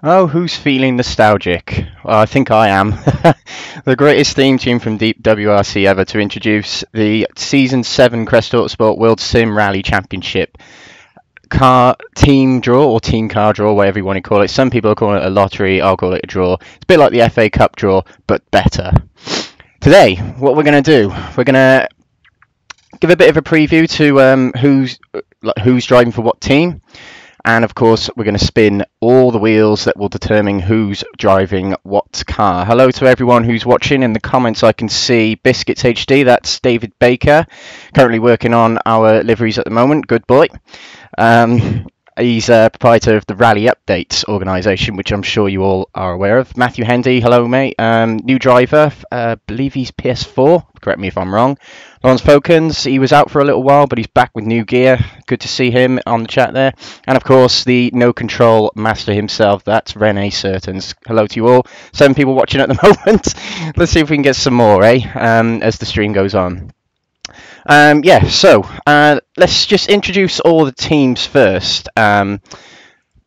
Oh, who's feeling nostalgic? Well, I think I am. The greatest theme tune from Deep WRC ever to introduce the Season 7 Crest Autosport World Sim Rally Championship car team draw or team car draw, whatever you want to call it. Some people call it a lottery, I'll call it a draw. It's a bit like the FA Cup draw, but better. Today, what we're going to do, we're going to give a bit of a preview to who's driving for what team. And of course, we're going to spin all the wheels that will determine who's driving what car. Hello to everyone who's watching. In the comments, I can see Biscuits HD. That's David Baker, currently working on our liveries at the moment. Good boy. He's proprietor of the Rally Updates organisation, which I'm sure you all are aware of. Matthew Hendy, hello mate. New driver, believe he's PS4. Correct me if I'm wrong. Lawrence Folkens, he was out for a little while, but he's back with new gear. Good to see him on the chat there. And of course, the No Control master himself, that's Rene Certains. Hello to you all. 7 people watching at the moment. Let's see if we can get some more, as the stream goes on. Let's just introduce all the teams first.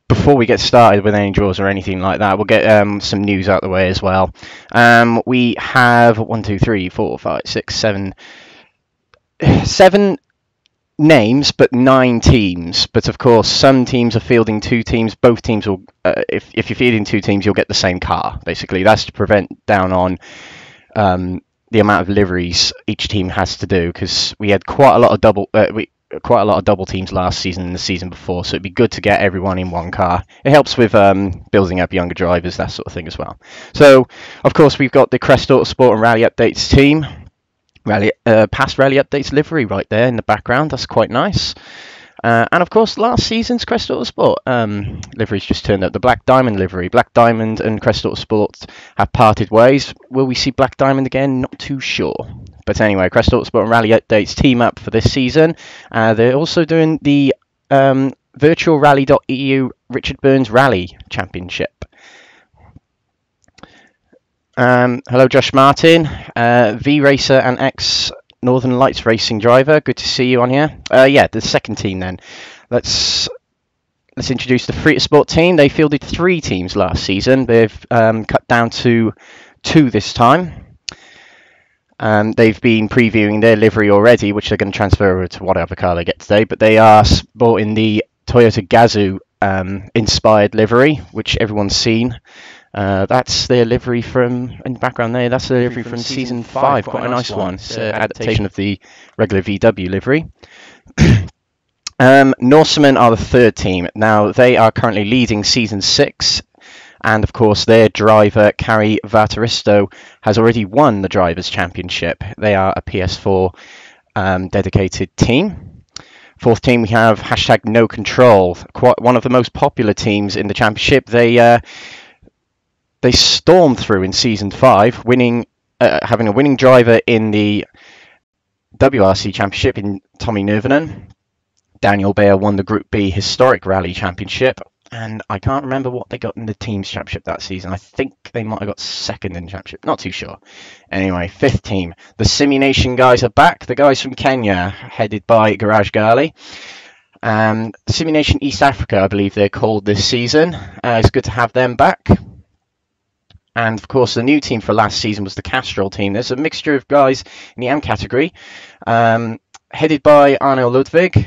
Before we get started with any draws or anything like that, we'll get some news out of the way as well. We have 7 names, but 9 teams. But of course, some teams are fielding 2 teams. Both teams will, if you're fielding 2 teams, you'll get the same car. Basically, that's to prevent down on the amount of liveries each team has to do, because we had quite a lot of double teams last season and the season before, so it'd be good to get everyone in one car. It helps with building up younger drivers, that sort of thing as well. So of course we've got the Crest Autosport and Rally Updates team, past Rally Updates livery right there in the background. That's quite nice. And of course, last season's Crest Autosport livery's just turned up, the Black Diamond livery. Black Diamond and Crest Autosport have parted ways. Will we see Black Diamond again? Not too sure. But anyway, Crest Autosport and Rally Updates team up for this season. They're also doing the virtual rally.eu Richard Burns Rally Championship. Hello, Josh Martin, V Racer and ex Northern Lights Racing driver. Good to see you on here. The second team then. Let's introduce the Free Sport team. They fielded 3 teams last season. They've cut down to 2 this time. They've been previewing their livery already, which they're going to transfer over to whatever car they get today. But they are sporting the Toyota Gazoo inspired livery, which everyone's seen. That's their livery from, in the background there, that's their livery from Season 5, quite a nice one. It's an adaptation of the regular VW livery. Norsemen are the 3rd team. Now, they are currently leading Season 6, and of course their driver, Kari Vataristo, has already won the Drivers' Championship. They are a PS4 dedicated team. 4th team, we have hashtag No Control, quite one of the most popular teams in the championship. They stormed through in Season 5, having a winning driver in the WRC Championship in Tommy Nurvinen. Daniel Bayer won the Group B Historic Rally Championship, and I can't remember what they got in the Teams Championship that season. I think they might have got 2nd in the Championship, not too sure. Anyway, 5th team, the Simulation guys are back, the guys from Kenya, headed by Garage Gali. Simulation East Africa, I believe they're called this season. It's good to have them back. And of course, the new team for last season was the Castrol team. There's a mixture of guys in the AM category, headed by Arno Ludwig.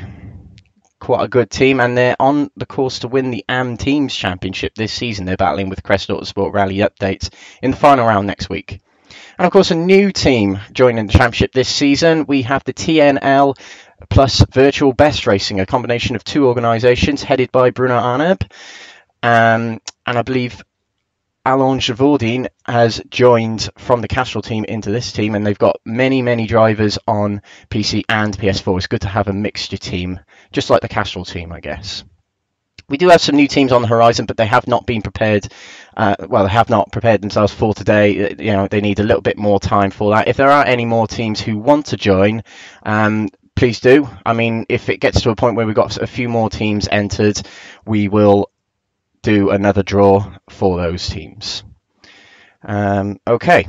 Quite a good team, and they're on the course to win the AM Teams Championship this season. They're battling with Crest Autosport Rally Updates in the final round next week. And of course, a new team joining the championship this season. We have the TNL plus Virtual Best Racing, a combination of 2 organisations headed by Bruno Arneb. And I believe Alain Javordine has joined from the Castrol team into this team, and they've got many drivers on PC and PS4. It's good to have a mixture team, just like the Castrol team, I guess. We do have some new teams on the horizon, but they have not been prepared. They have not prepared themselves for today. You know, they need a little bit more time for that. If there are any more teams who want to join, please do. I mean, if it gets to a point where we've got a few more teams entered, we will do another draw for those teams. Okay,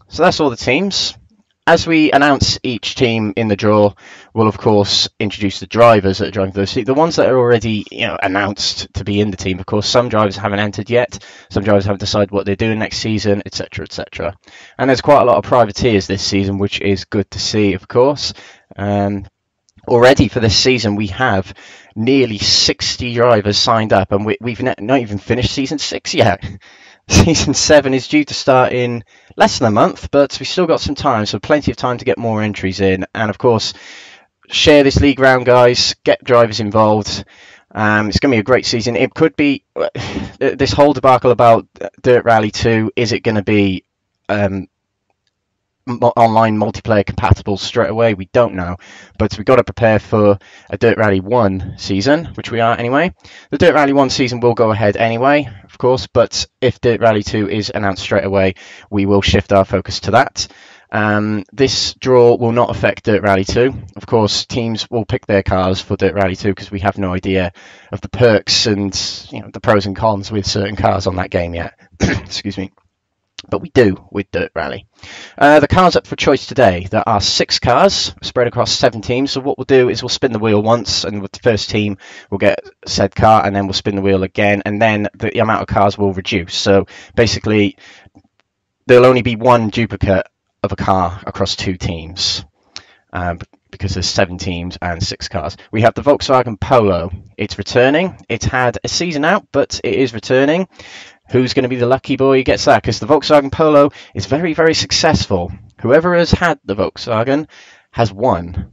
so that's all the teams. as we announce each team in the draw, we'll of course introduce the drivers that are driving those. The ones that are already announced to be in the team. Of course, some drivers haven't entered yet. Some drivers haven't decided what they're doing next season, etc., etc. And there's quite a lot of privateers this season, which is good to see, of course. Already for this season, we have nearly 60 drivers signed up, and we've not even finished season 6 yet. Season 7 is due to start in less than a month, but we've still got some time, so plenty of time to get more entries in. And of course, share this league round, guys. Get drivers involved. It's going to be a great season. It could be this whole debacle about Dirt Rally 2. Is it going to be online multiplayer compatible straight away? We don't know, but we've got to prepare for a Dirt Rally 1 season, which we are anyway. The Dirt Rally 1 season will go ahead anyway, of course, but if Dirt Rally 2 is announced straight away, we will shift our focus to that. This draw will not affect Dirt Rally 2. Of course, teams will pick their cars for Dirt Rally 2 because we have no idea of the perks and the pros and cons with certain cars on that game yet. Excuse me. But we do with Dirt Rally. The cars up for choice today, there are 6 cars spread across 7 teams. So what we'll do is we'll spin the wheel once, and with the first team will get said car, and then we'll spin the wheel again, and then the amount of cars will reduce. So basically, there'll only be one duplicate of a car across 2 teams. Because there's 7 teams and 6 cars. We have the Volkswagen Polo. It's returning. It's had a season out, but it is returning. Who's going to be the lucky boy who gets that? Because the Volkswagen Polo is very, very successful. Whoever has had the Volkswagen has won.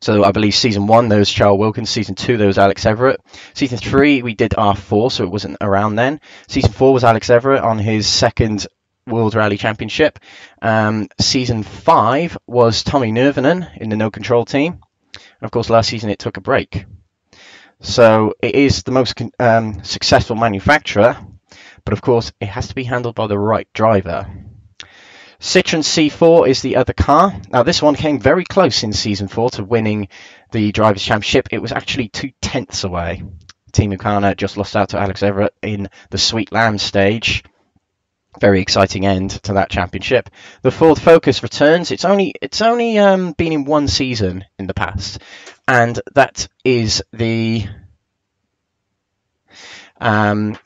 So I believe season 1 there was Charles Wilkins, season 2 there was Alex Everett, season 3 we did R4, so it wasn't around then. Season 4 was Alex Everett on his 2nd World Rally Championship. Season 5 was Tommy Nurvinen in the No Control team. And of course last season it took a break. So it is the most successful manufacturer, but of course it has to be handled by the right driver. Citroen C4 is the other car. Now this one came very close in season 4 to winning the Drivers' Championship. It was actually 2/10 away. Team Ukana just lost out to Alex Everett in the Sweet Lamb stage. Very exciting end to that championship. The Ford Focus returns. It's only been in 1 season in the past, and that is the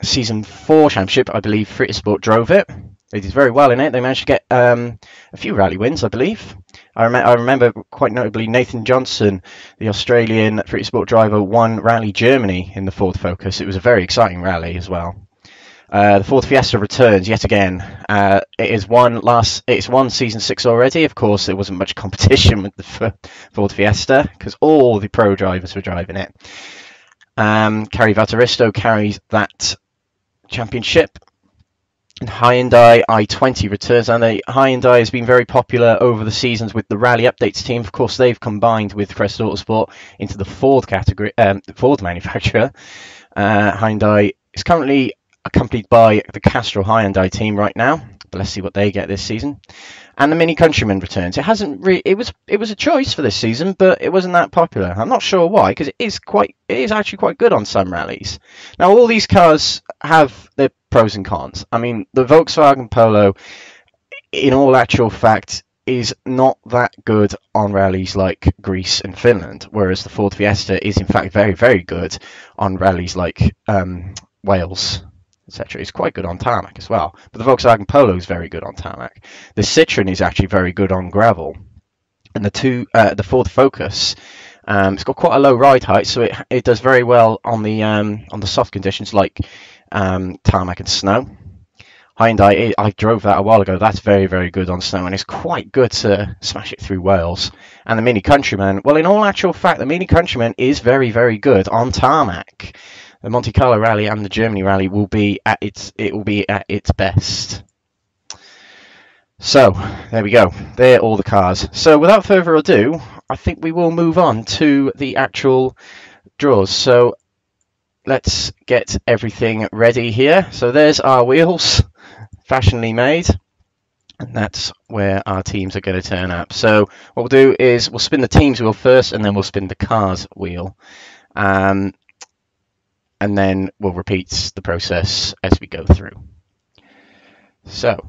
season 4 championship. I believe Crest Autosport drove it. They did very well in it. They managed to get a few rally wins, I believe. I remember quite notably Nathan Johnson, the Australian Crest Autosport driver, won Rally Germany in the Ford Focus. It was a very exciting rally as well. The Ford Fiesta returns yet again. It's won season 6 already. Of course, there wasn't much competition with the Ford Fiesta because all the pro drivers were driving it. Kari Vataristo carries that championship. And Hyundai i20 returns, and the Hyundai has been very popular over the seasons with the Rally Updates team. Of course, they've combined with Crest Autosport into the Ford category, Ford manufacturer. Hyundai is currently accompanied by the Castrol Hyundai team right now, but let's see what they get this season. And the Mini Countryman returns. It was a choice for this season, but it wasn't that popular. I'm not sure why, because it is actually quite good on some rallies. Now all these cars have their pros and cons. I mean, the Volkswagen Polo, in all actual fact, is not that good on rallies like Greece and Finland, whereas the Ford Fiesta is in fact very, very good on rallies like Wales, etc. It's quite good on tarmac as well. But the Volkswagen Polo is very good on tarmac. The Citroen is actually very good on gravel. And the Ford Focus, it's got quite a low ride height, so it does very well on the soft conditions like tarmac and snow. Hyundai, I drove that a while ago. That's very, very good on snow, and it's quite good to smash it through Wales. And the Mini Countryman, well, in all actual fact, the Mini Countryman is very, very good on tarmac. The Monte Carlo Rally and the Germany Rally will be at its best. So there we go. They're all the cars. So without further ado, I think we will move on to the actual draws. So let's get everything ready here. So there's our wheels, fashionably made, and that's where our teams are going to turn up. So what we'll do is we'll spin the teams wheel first, and then we'll spin the cars wheel. And then we'll repeat the process as we go through. So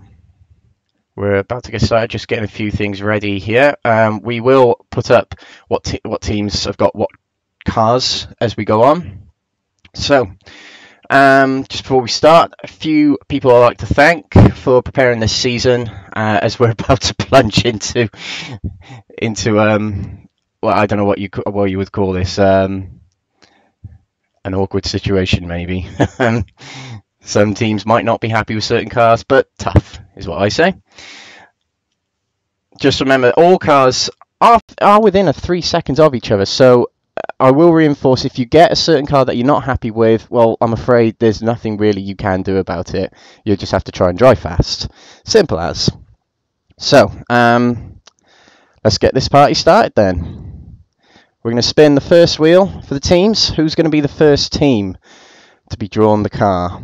We're about to get started, just getting a few things ready here. We will put up what teams have got what cars as we go on. So, just before we start, a few people I'd like to thank for preparing this season, as we're about to plunge into well, I don't know what you would call this, an awkward situation maybe. Some teams might not be happy with certain cars, but tough is what I say. Just remember, all cars are within 3 seconds of each other, so I will reinforce, if you get a certain car that you're not happy with, well, I'm afraid there's nothing really you can do about it. You'll just have to try and drive fast. Simple as. So, let's get this party started then. We're going to spin the first wheel for the teams. Who's going to be the first team to be drawn the car?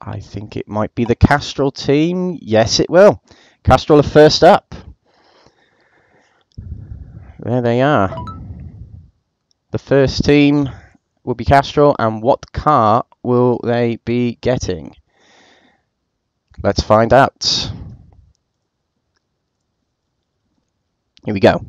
I think it might be the Castrol team. Yes, it will. Castrol are first up. There they are. The first team will be Castrol, and what car will they be getting? Let's find out. Here we go.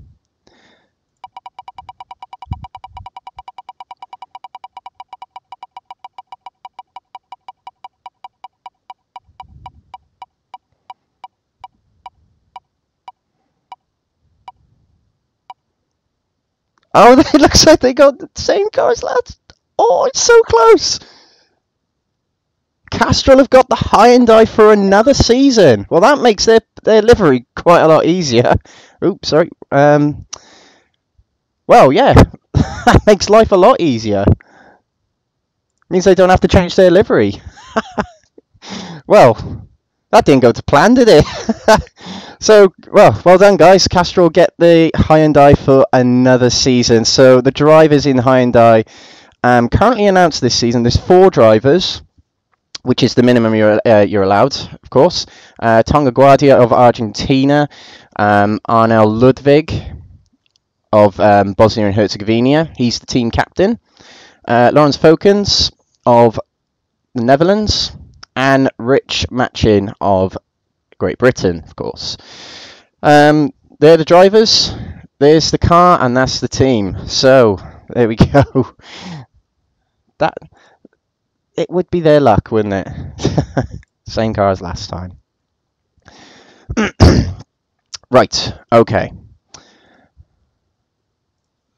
Oh, it looks like they got the same cars, lads. Oh, it's so close. Castrol have got the Hyundai for another season. Well, that makes their livery quite a lot easier. Oops, sorry. Well, yeah, that makes life a lot easier. Means they don't have to change their livery. Well, that didn't go to plan, did it? So, well done, guys. Castrol get the Hyundai for another season. So the drivers in Hyundai currently announced this season. There's 4 drivers, which is the minimum you're allowed, of course. Tonga Guardia of Argentina, Arnel Ludwig of Bosnia and Herzegovina. He's the team captain. Lawrence Fokens of the Netherlands, and Rich Machin of Great Britain, of course. They're the drivers, there's the car, and that's the team. So, there we go. It would be their luck, wouldn't it? Same car as last time. Right, okay.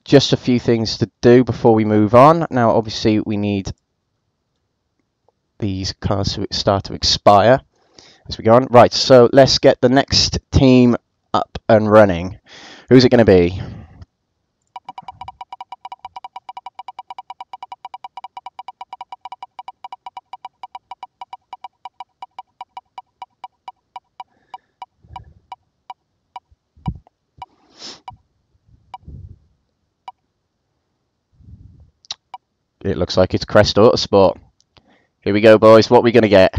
Just a few things to do before we move on. Now, obviously, we need these cars to start to expire as we go on. Right, so let's get the next team up and running. Who's it going to be? It looks like it's Crest Autosport. Here we go, boys. What are we going to get?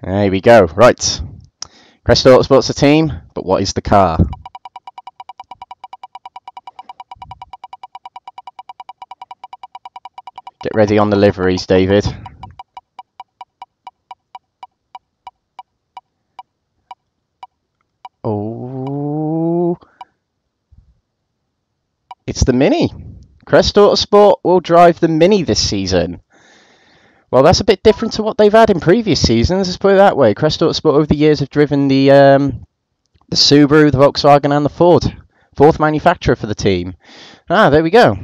There we go. Right. Crest Autosport's the team, but what is the car? Get ready on the liveries, David. Oh. It's the Mini. Crest Autosport will drive the Mini this season. Well, that's a bit different to what they've had in previous seasons, let's put it that way. Crest Autosport over the years have driven the Subaru, the Volkswagen and the Ford. 4th manufacturer for the team. Ah, there we go.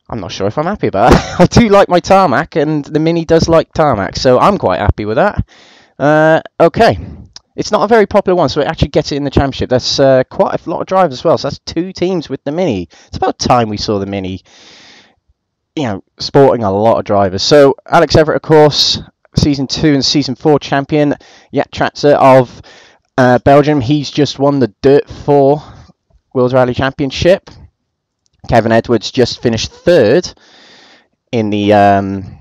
I'm not sure if I'm happy about that. I do like my tarmac, and the Mini does like tarmac, so I'm quite happy with that. Okay. It's not a very popular one, so it actually gets it in the championship. That's quite a lot of drivers as well, so that's 2 teams with the Mini. It's about time we saw the Mini, sporting a lot of drivers. So, Alex Everett, of course, Season 2 and Season 4 champion. Jack Tratzer of Belgium, he's just won the Dirt 4 World Rally Championship. Kevin Edwards just finished 3rd in the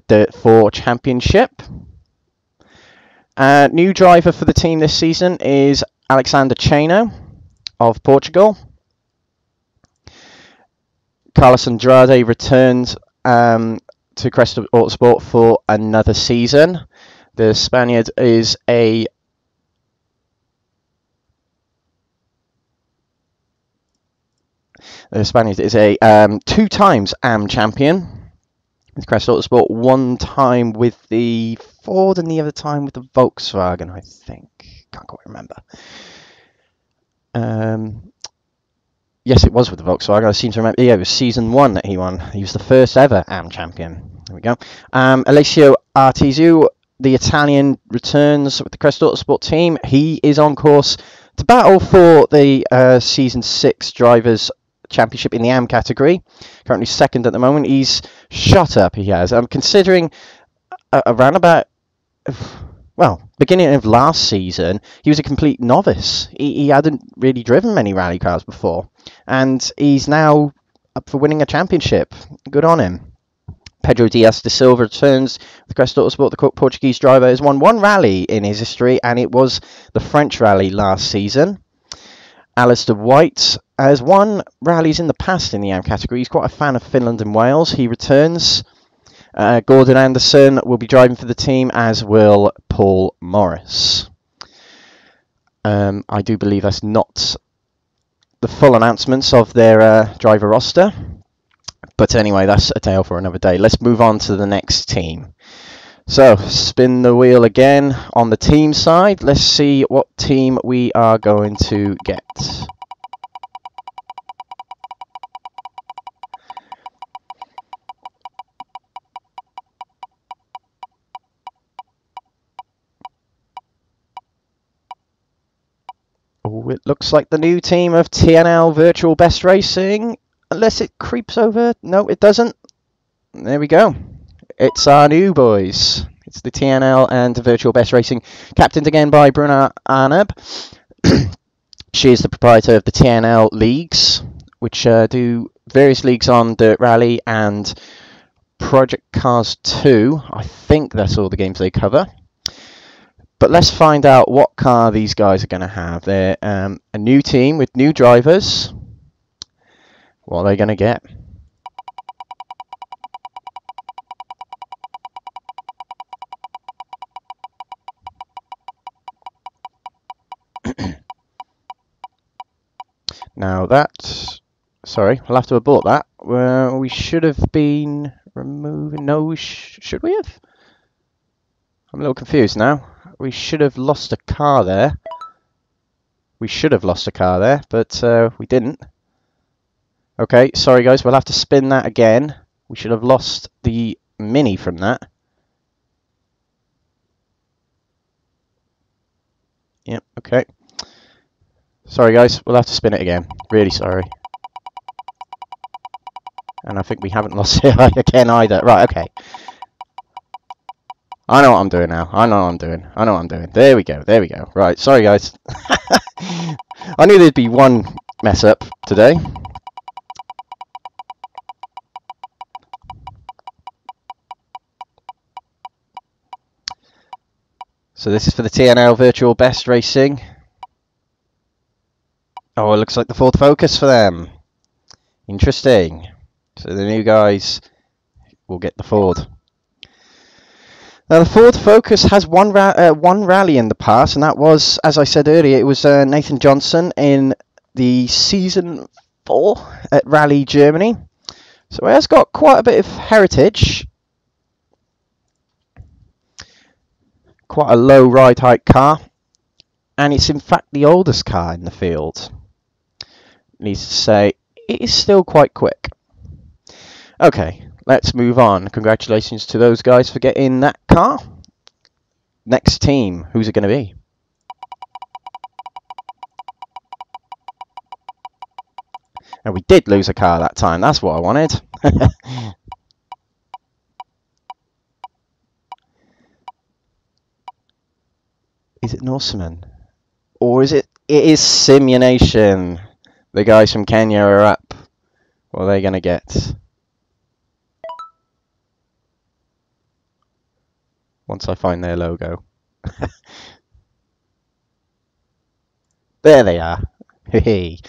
Dirt 4 Championship. New driver for the team this season is Alexander Cheno of Portugal. Carlos Andrade returned to Crest Autosport for another season. The Spaniard is a two times AM champion with Crest Autosport, one time with the Ford and the other time with the Volkswagen, I think. Can't quite remember. Yes, it was with the Volkswagen. I seem to remember. Yeah, it was season 1 that he won. He was the first ever AM champion. There we go. Alessio Artizu, the Italian, returns with the Crest Autosport team. He is on course to battle for the season 6 drivers championship in the AM category. Currently second at the moment. He's shot up. He has. Considering around about, well, beginning of last season, he was a complete novice. He hadn't really driven many rally cars before, and he's now up for winning a championship. Good on him. Pedro Diaz de Silva returns with Crest Autosport. The Portuguese driver has won one rally in his history, and it was the French rally last season. Alistair White has won rallies in the past in the AM category. He's quite a fan of Finland and Wales. He returns. Gordon Anderson will be driving for the team, as will Paul Morris. I do believe that's not the full announcements of their driver roster. But anyway, that's a tale for another day. Let's move on to the next team. So, spin the wheel again on the team side. Let's see what team we are going to get. Oh, it looks like the new team of TNL Virtual Best Racing. Unless it creeps over. No, it doesn't. There we go. It's our new boys. It's the TNL and Virtual Best Racing, captained again by Bruna Arnab. She is the proprietor of the TNL leagues, which do various leagues on Dirt Rally and Project Cars 2. I think that's all the games they cover. But let's find out what car these guys are going to have. They're a new team with new drivers. What are they going to get? Now that, sorry, we'll have to abort that. We should have been removing. No, should we have? I'm a little confused now. We should have lost a car there. We should have lost a car there, but we didn't. Okay, sorry guys, we'll have to spin that again. We should have lost the Mini from that. Yep, okay. Sorry guys, we'll have to spin it again. Really sorry. And I think we haven't lost it again either. Right, okay. I know what I'm doing now. I know what I'm doing. I know what I'm doing. There we go. There we go. Right, sorry guys. I knew there'd be one mess up today. So this is for the TNL Virtual Best Racing. Oh, it looks like the Ford Focus for them. Interesting. So the new guys will get the Ford. Now the Ford Focus has one rally in the past, and that was, as I said earlier, it was Nathan Johnson in the season 4 at Rally Germany. So it has got quite a bit of heritage. Quite a low ride height car, and it's in fact the oldest car in the field. Needs to say, it is still quite quick. Okay, let's move on. Congratulations to those guys for getting that car. Next team, who's it going to be? And we did lose a car that time, that's what I wanted. Is it Norseman? Or is it? It is Simulation. The guys from Kenya are up. What are they going to get? Once I find their logo. There they are. Hey.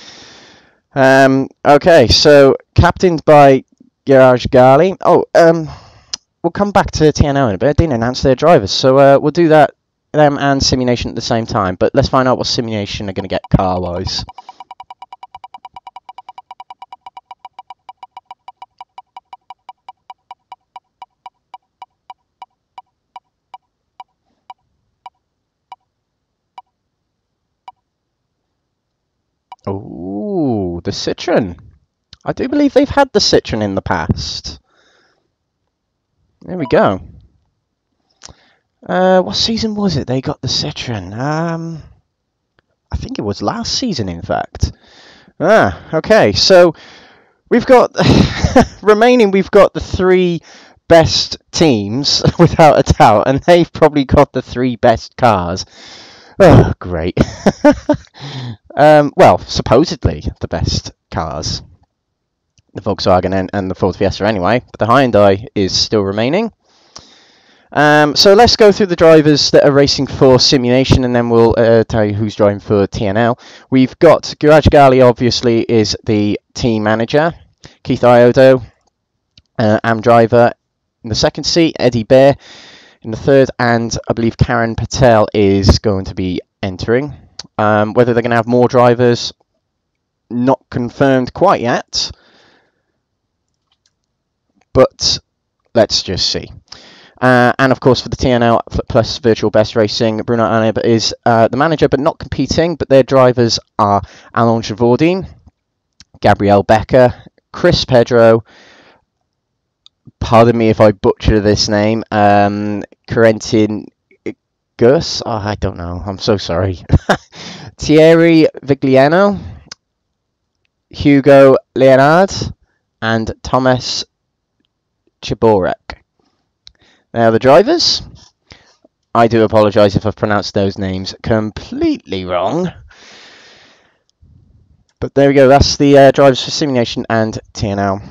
Okay, so captained by Garage Gali. Oh, we'll come back to TNO in a bit. I didn't announce their drivers, so we'll do that, them and Simulation at the same time. But let's find out what Simulation are going to get car-wise. Oh, the Citroen. I do believe they've had the Citroen in the past. There we go. What season was it they got the Citroen? I think it was last season, in fact. Okay, so we've got remaining. We've got the three best teams without a doubt, and they've probably got the three best cars. Oh, great. Well, supposedly the best cars. The Volkswagen and the Ford Fiesta anyway, but the Hyundai is still remaining. So let's go through the drivers that are racing for Simulation, and then we'll tell you who's driving for TNL. We've got Garage Gali, obviously, is the team manager. Keith Iodo, AM driver in the second seat. Eddie Bear in the third, and I believe Karen Patel is going to be entering. Whether they're going to have more drivers, not confirmed quite yet, but let's just see. And of course, for the TNL plus Virtual Best Racing, Bruno Aneb is the manager, but not competing. But their drivers are Alain Javordine, Gabrielle Becker, Chris Pedro. Pardon me if I butcher this name. Corentin Gus. Oh, I don't know. I'm so sorry. Thierry Vigliano, Hugo Leonard, and Thomas Chiborek. Now the drivers, I do apologise if I've pronounced those names completely wrong. But there we go, that's the drivers for Simulation and TNL.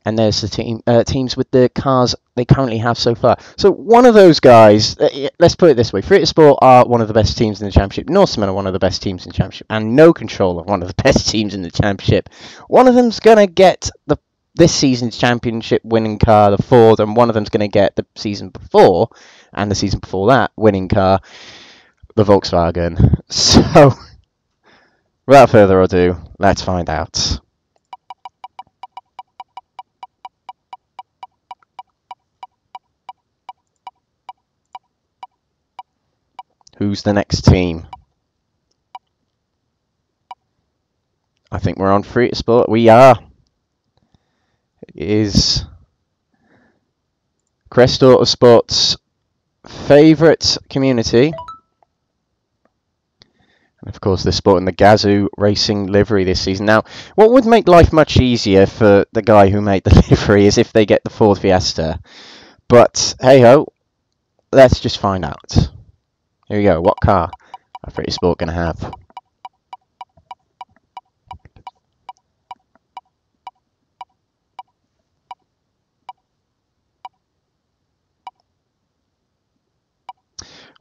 And there's the teams with the cars they currently have so far. So one of those guys, let's put it this way, Free Sport are one of the best teams in the championship. Norsemen are one of the best teams in the championship. And No Control are one of the best teams in the championship. One of them's going to get this season's championship winning car, the Ford, and one of them's going to get the season before, and the season before that, winning car, the Volkswagen. So, without further ado, let's find out. Who's the next team? I think we're on Free Sport. We are. It is Crest Autosport's favourite community. And of course, they're sporting the Gazoo Racing livery this season. Now, what would make life much easier for the guy who made the livery is if they get the Ford Fiesta. But, hey-ho, let's just find out. Here we go. What car are Free Sport going to have?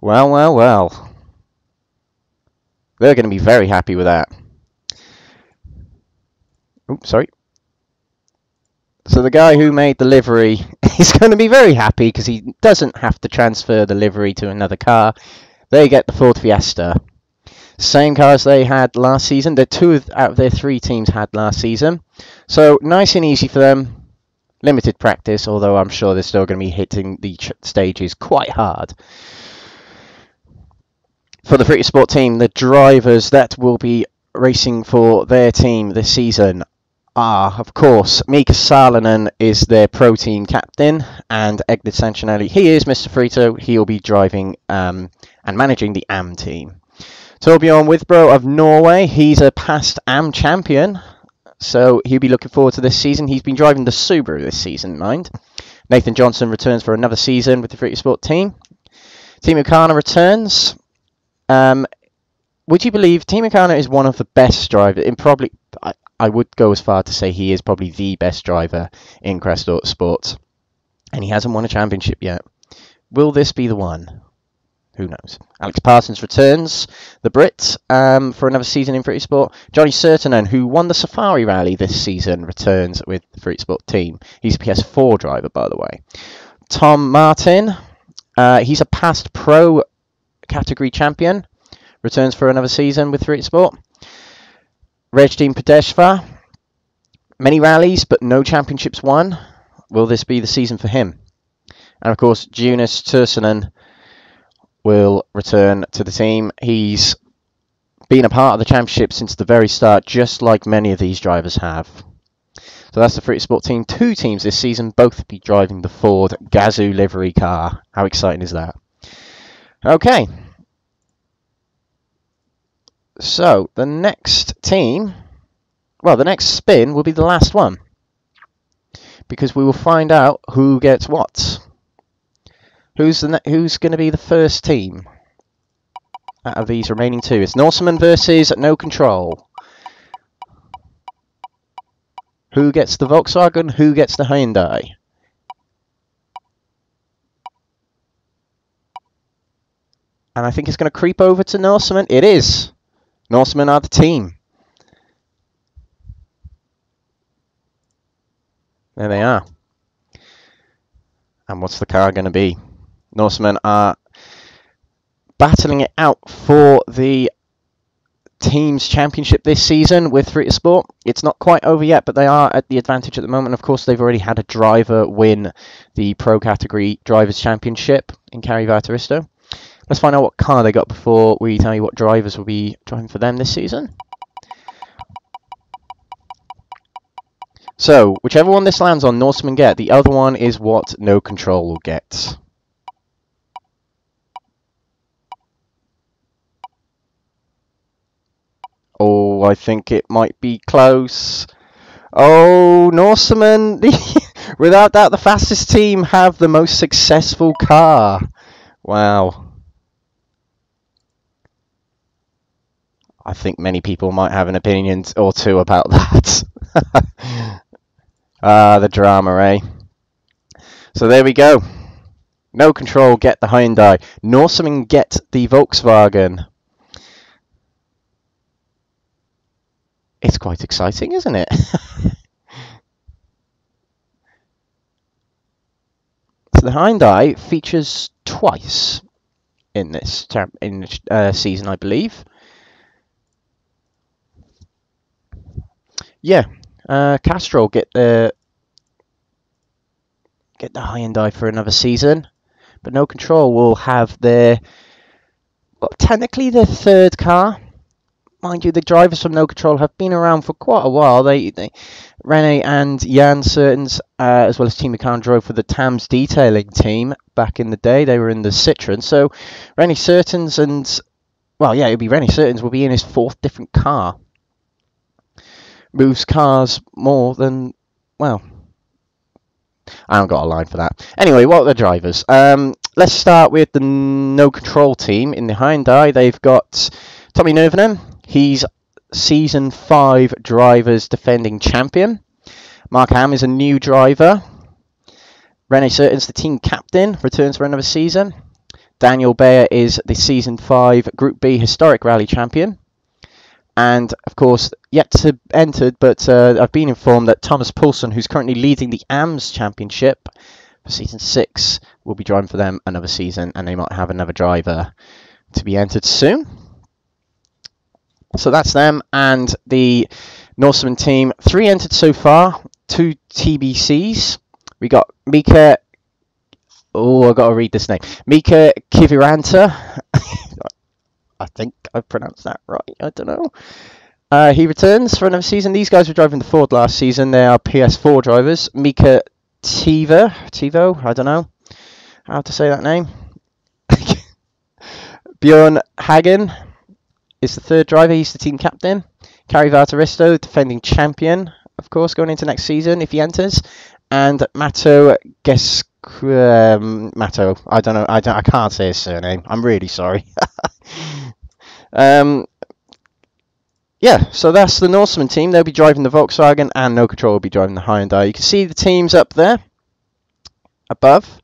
Well, well, well. They're going to be very happy with that. Oops, sorry. So the guy who made the livery is going to be very happy because he doesn't have to transfer the livery to another car. They get the Ford Fiesta. Same cars they had last season. The two out of their three teams had last season. So nice and easy for them. Limited practice, although I'm sure they're still going to be hitting the stages quite hard. For the Free Sport team, the drivers that will be racing for their team this season are, of course, Mika Salonen is their pro team captain, and Egner Sanchinelli, he is Mr. Frito. He'll be driving and managing the AM team. Torbjorn Withbro of Norway, he's a past AM champion, so he'll be looking forward to this season. He's been driving the Subaru this season, mind. Nathan Johnson returns for another season with the Free Sport team. Timo Kana returns. Would you believe Timo Kana is one of the best drivers, and probably, I would go as far to say he is probably the best driver in Crest Autosport, and he hasn't won a championship yet. Will this be the one? Who knows? Alex Parsons returns, the Brit, for another season in Fruity Sport. Johnny Surtanen, who won the Safari Rally this season, returns with the Fruity Sport team. He's a PS4 driver, by the way. Tom Martin, he's a past pro category champion, returns for another season with Fruity Sport. Rejdin Padeshvar, many rallies, but no championships won. Will this be the season for him? And of course, Jonas Tursanen will return to the team. He's been a part of the championship since the very start, just like many of these drivers have. So that's the Fruity Sport team. 2 teams this season, both be driving the Ford Gazoo livery car. How exciting is that? Okay. So the next team, well, the next spin will be the last one, because we will find out who gets what. Who's going to be the first team out of these remaining 2? It's Norseman versus No Control. Who gets the Volkswagen? Who gets the Hyundai? And I think it's going to creep over to Norseman. It is. Norseman are the team. There they are. And what's the car going to be? Norsemen are battling it out for the team's championship this season with Fruity Sport. It's not quite over yet, but they are at the advantage at the moment. Of course, they've already had a driver win the Pro Category Drivers' Championship in Cari Vataristo. Let's find out what car they got before we tell you what drivers will be driving for them this season. So, whichever one this lands on, Norseman get. The other one is what No Control will get. Oh, I think it might be close. Oh, Norseman, without doubt the fastest team, have the most successful car. Wow. I think many people might have an opinion or two about that. The drama, eh? So there we go. No Control get the Hyundai. Norseman get the Volkswagen. It's quite exciting, isn't it? So the Hyundai features twice in this season, I believe. Yeah, Castrol get the Hyundai for another season, but No Control will have their, well, technically their 3rd car. Mind you, the drivers from No Control have been around for quite a while. Rene and Jan Sertens, as well as Team McCann, drove for the Tams detailing team back in the day. They were in the Citroen. So Rene Sertens it'll be Rene Sertens will be in his 4th different car. Moves cars more than, well, I haven't got a line for that. Anyway, what are the drivers? Let's start with the No Control team. In the Hyundai, they've got Tommy Nervinen. He's Season 5 Drivers Defending Champion. Mark Ham is a new driver. Rene Sertens, the team captain, returns for another season. Daniel Bayer is the Season 5 Group B Historic Rally Champion. And, of course, yet to enter, but I've been informed that Thomas Poulsen, who's currently leading the AMS Championship for Season 6, will be driving for them another season, and they might have another driver to be entered soon. So that's them and the Norseman team. 3 entered so far, 2 TBCs. We got Mika. Oh, I've got to read this name. Mika Kiviranta. I think I pronounced that right. I don't know. He returns for another season. These guys were driving the Ford last season. They are PS4 drivers. Mika Tivo. I don't know how to say that name. Bjorn Hagen is the 3rd driver. He's the team captain. Cari Vataristo, defending champion, of course, going into next season if he enters. And Mato Mato. I don't know. I can't say his surname. I'm really sorry. Yeah, so that's the Norseman team. They'll be driving the Volkswagen, and No Control will be driving the Hyundai. You can see the teams up there, above.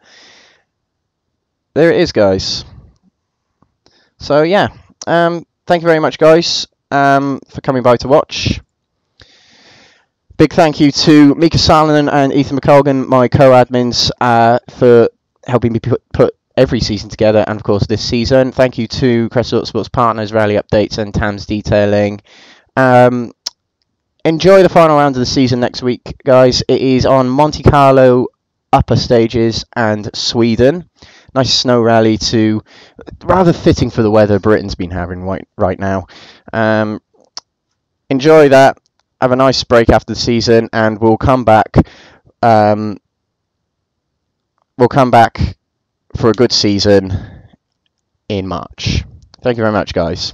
There it is, guys. So yeah, thank you very much, guys, for coming by to watch. Big thank you to Mika Salonen and Ethan McColgan, my co-admins, for helping me put every season together, and of course this season. Thank you to Crest Autosport's partners, Rally Updates and Tams Detailing. Enjoy the final round of the season next week, guys. It is on Monte Carlo, upper stages, and Sweden. Nice snow rally to rather fitting for the weather Britain's been having right now. Enjoy that. Have a nice break after the season, and we'll come back. We'll come back for a good season in March. Thank you very much, guys.